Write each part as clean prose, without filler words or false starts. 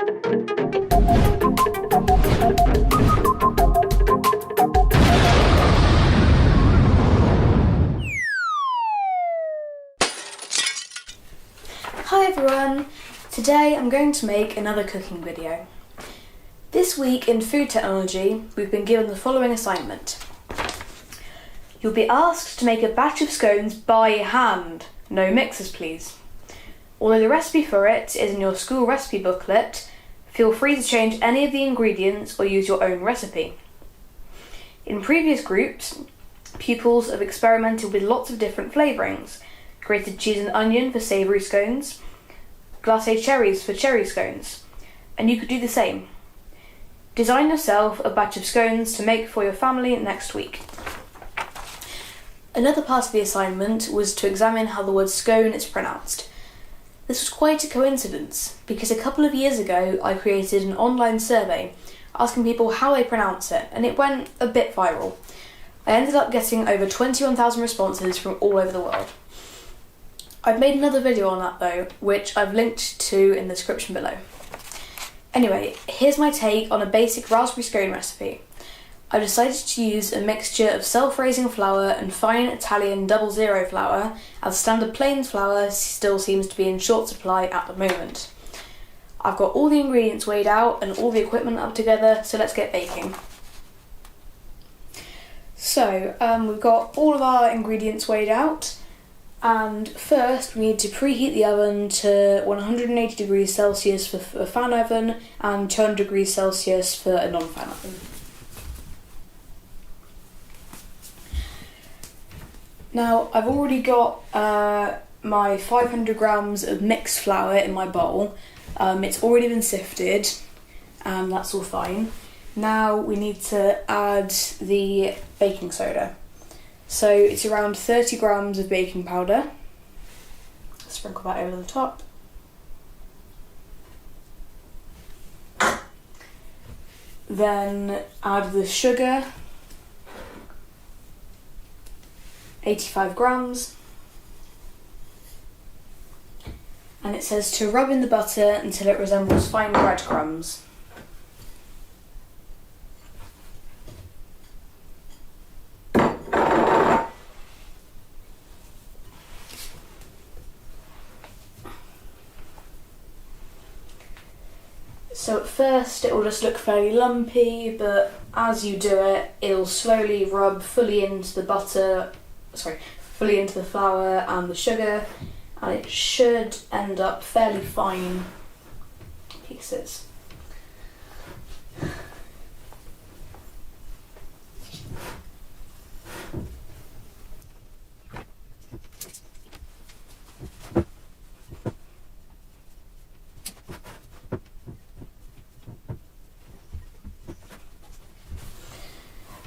Hi everyone! Today I'm going to make another cooking video. This week in food technology we've been given the following assignment. You'll be asked to make a batch of scones by hand. No mixers please. Although the recipe for it is in your school recipe booklet, feel free to change any of the ingredients or use your own recipe. In previous groups, pupils have experimented with lots of different flavourings. Grated cheese and onion for savoury scones, glacé cherries for cherry scones, and you could do the same. Design yourself a batch of scones to make for your family next week. Another part of the assignment was to examine how the word scone is pronounced. This was quite a coincidence, because a couple of years ago I created an online survey asking people how they pronounce it, and it went a bit viral. I ended up getting over 21,000 responses from all over the world. I've made another video on that though, which I've linked to in the description below. Anyway, here's my take on a basic raspberry scone recipe. I've decided to use a mixture of self-raising flour and fine Italian 00 flour, as standard plain flour still seems to be in short supply at the moment. I've got all the ingredients weighed out and all the equipment up together, so let's get baking. So, we've got all of our ingredients weighed out. And first we need to preheat the oven to 180 degrees Celsius for a fan oven and 200 degrees Celsius for a non-fan oven. Now I've already got my 500 grams of mixed flour in my bowl. It's already been sifted and that's all fine. Now we need to add the baking soda. So it's around 30 grams of baking powder. Sprinkle that over the top. Then add the sugar, 85 grams. And it says to rub in the butter until it resembles fine breadcrumbs. So at first it will just look fairly lumpy, but as you do it, it'll slowly rub fully into the flour and the sugar, and it should end up fairly fine pieces.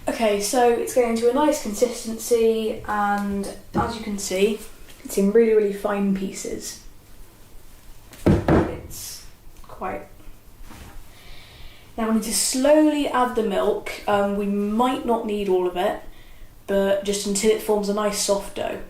Okay, so it's getting to a nice consistency, and as you can see, it's in really, really fine pieces. It's quite... Now we need to slowly add the milk. We might not need all of it, but just until it forms a nice soft dough.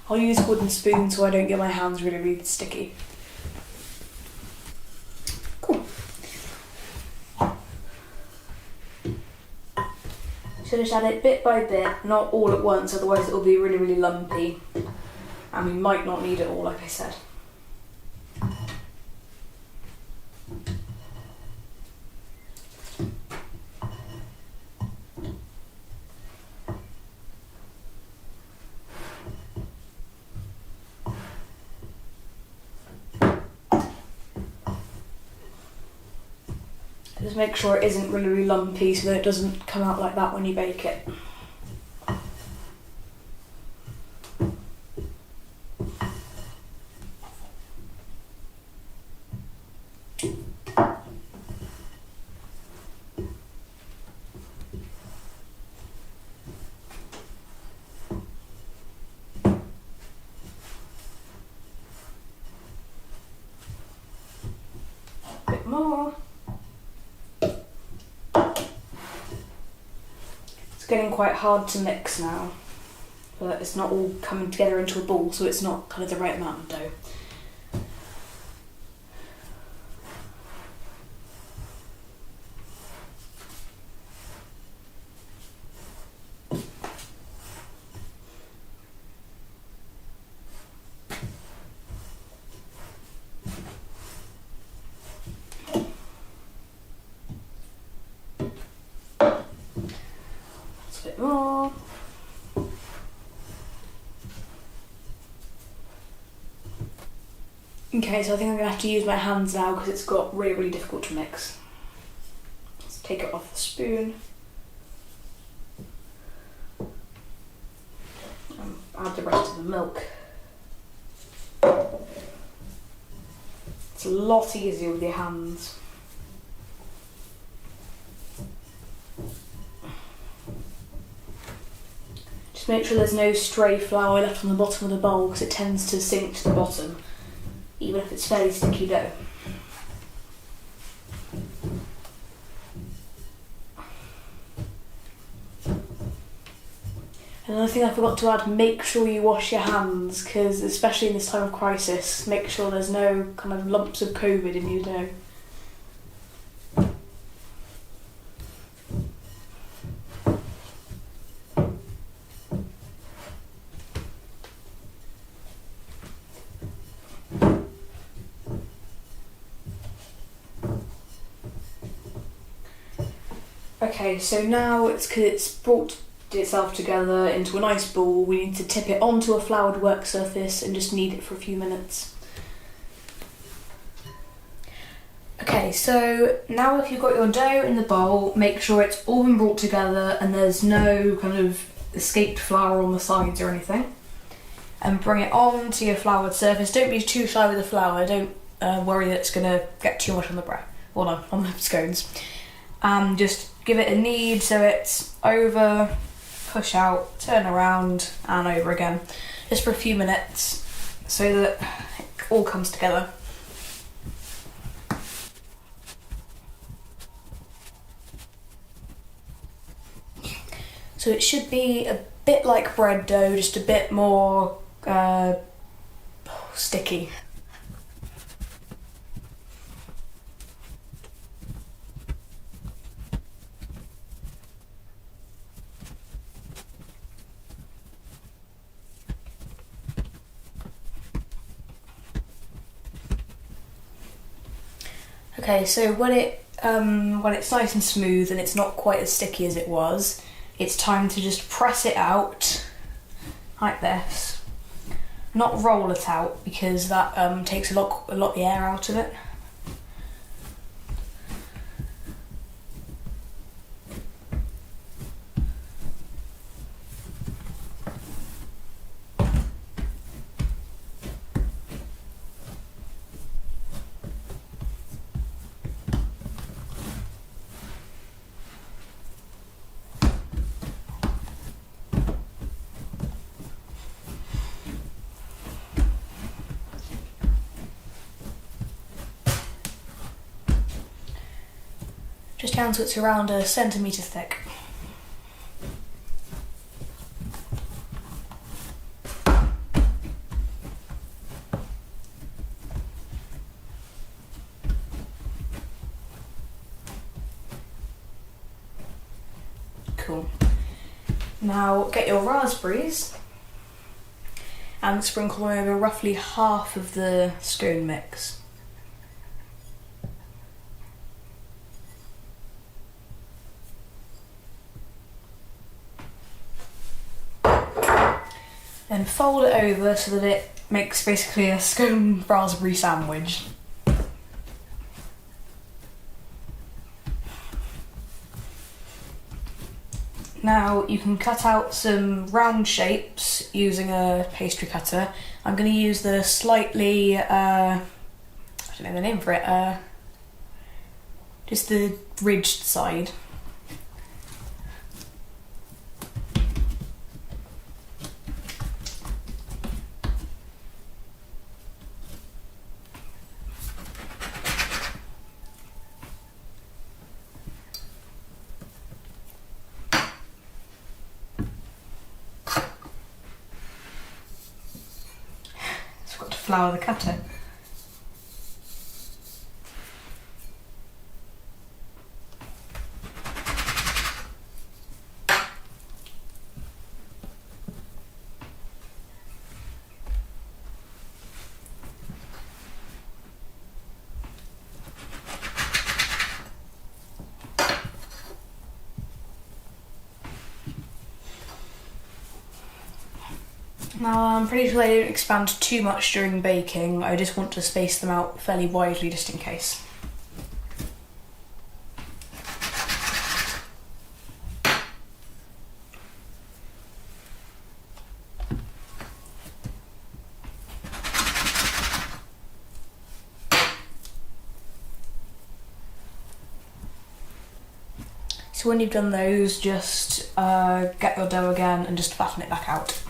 I'll use a wooden spoon so I don't get my hands really, really sticky. Cool. So just add it bit by bit, not all at once, otherwise it will be really, really lumpy. And we might not need it all, like I said. Just make sure it isn't really, really lumpy so that it doesn't come out like that when you bake it. A bit more. It's getting quite hard to mix now, but it's not all coming together into a ball, so it's not kind of the right amount of dough. A bit more. Okay, so I think I'm going to have to use my hands now because it's got really, really difficult to mix. Let's take it off the spoon. And add the rest of the milk. It's a lot easier with your hands. Just make sure there's no stray flour left on the bottom of the bowl because it tends to sink to the bottom, even if it's fairly sticky dough. Another thing I forgot to add, make sure you wash your hands, because especially in this time of crisis, make sure there's no kind of lumps of COVID in your dough. Okay, so now because it's brought itself together into a nice ball, we need to tip it onto a floured work surface and just knead it for a few minutes. Okay, so now if you've got your dough in the bowl, make sure it's all been brought together and there's no kind of escaped flour on the sides or anything. And bring it on to your floured surface. Don't be too shy with the flour, don't worry that it's going to get too much on the bread, well no, on the scones. Just give it a knead so it's over, push out, turn around and over again, just for a few minutes so that it all comes together. So it should be a bit like bread dough, just a bit more sticky. Okay, so when it's nice and smooth and it's not quite as sticky as it was, it's time to just press it out like this. Not roll it out because that takes a lot of the air out of it. Just down to it's around a centimetre thick. Cool. Now get your raspberries and sprinkle over roughly half of the scone mix. Then fold it over so that it makes basically a scone raspberry sandwich. Now you can cut out some round shapes using a pastry cutter. I'm going to use the slightly, I don't know the name for it, just the ridged side. flour the cutter. Now I'm pretty sure they don't expand too much during baking. I just want to space them out fairly widely just in case. So when you've done those, just get your dough again and just flatten it back out.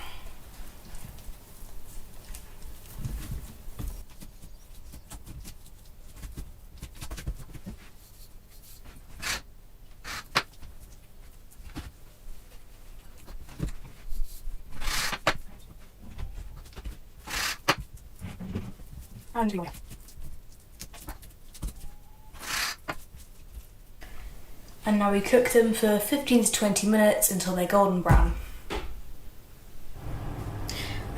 And now we cook them for 15 to 20 minutes until they're golden brown.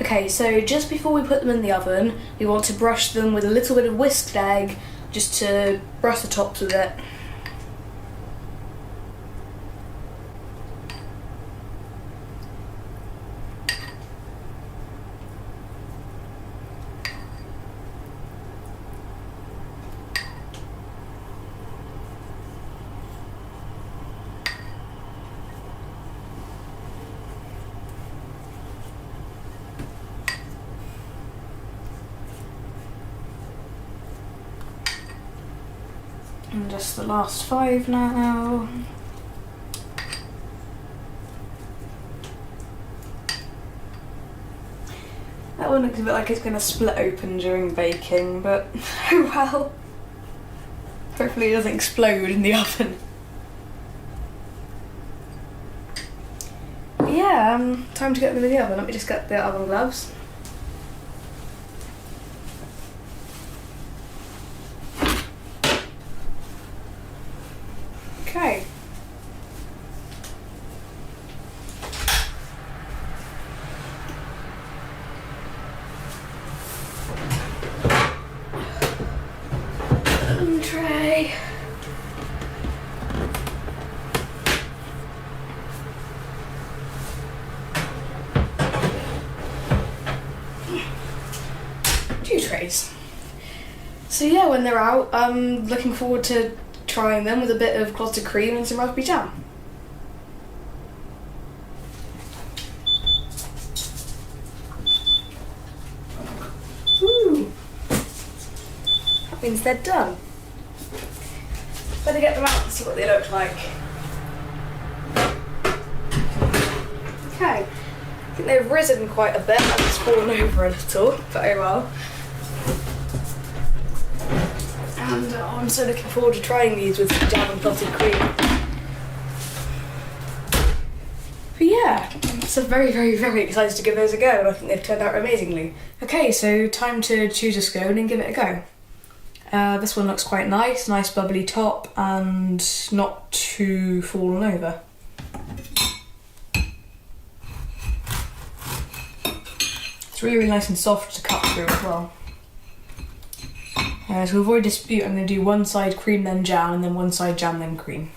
Okay, so just before we put them in the oven, we want to brush them with a little bit of whisked egg, just to brush the tops with it. And just the last 5 now. That one looks a bit like it's going to split open during baking, but oh well. Hopefully it doesn't explode in the oven. But yeah, time to get them in the oven. Let me just get the oven gloves. Okay. Tray. Two trays. So yeah, when they're out, I'm looking forward to trying them with a bit of clotted cream and some raspberry jam. Ooh. That means they're done. Better get them out and see what they look like. Okay, I think they've risen quite a bit and it's fallen over a little, but oh well. And I'm so looking forward to trying these with jam and clotted cream. But yeah, I'm so very, very, very excited to give those a go, and I think they've turned out amazingly. Okay, so time to choose a scone and give it a go. This one looks quite nice bubbly top and not too fallen over. It's really, really nice and soft to cut through as well. So to avoid dispute, I'm going to do one side cream then jam and then one side jam then cream.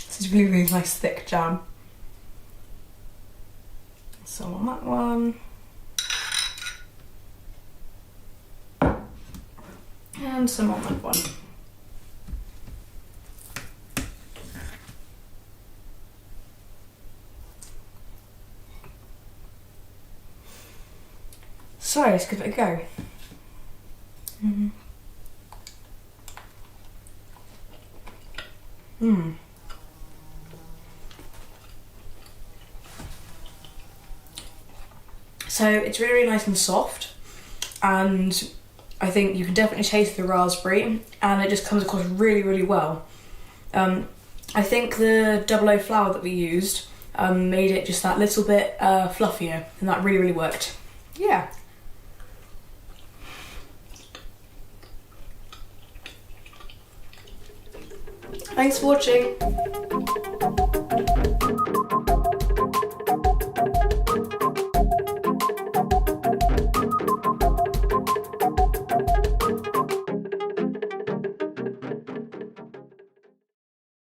This is really, really nice thick jam. Some on that one. And some on that one. So let's give it a go. So it's really, really nice and soft, and I think you can definitely taste the raspberry, and it just comes across really, really well. I think the 00 flour that we used made it just that little bit fluffier, and that really, really worked. Yeah. Thanks for watching.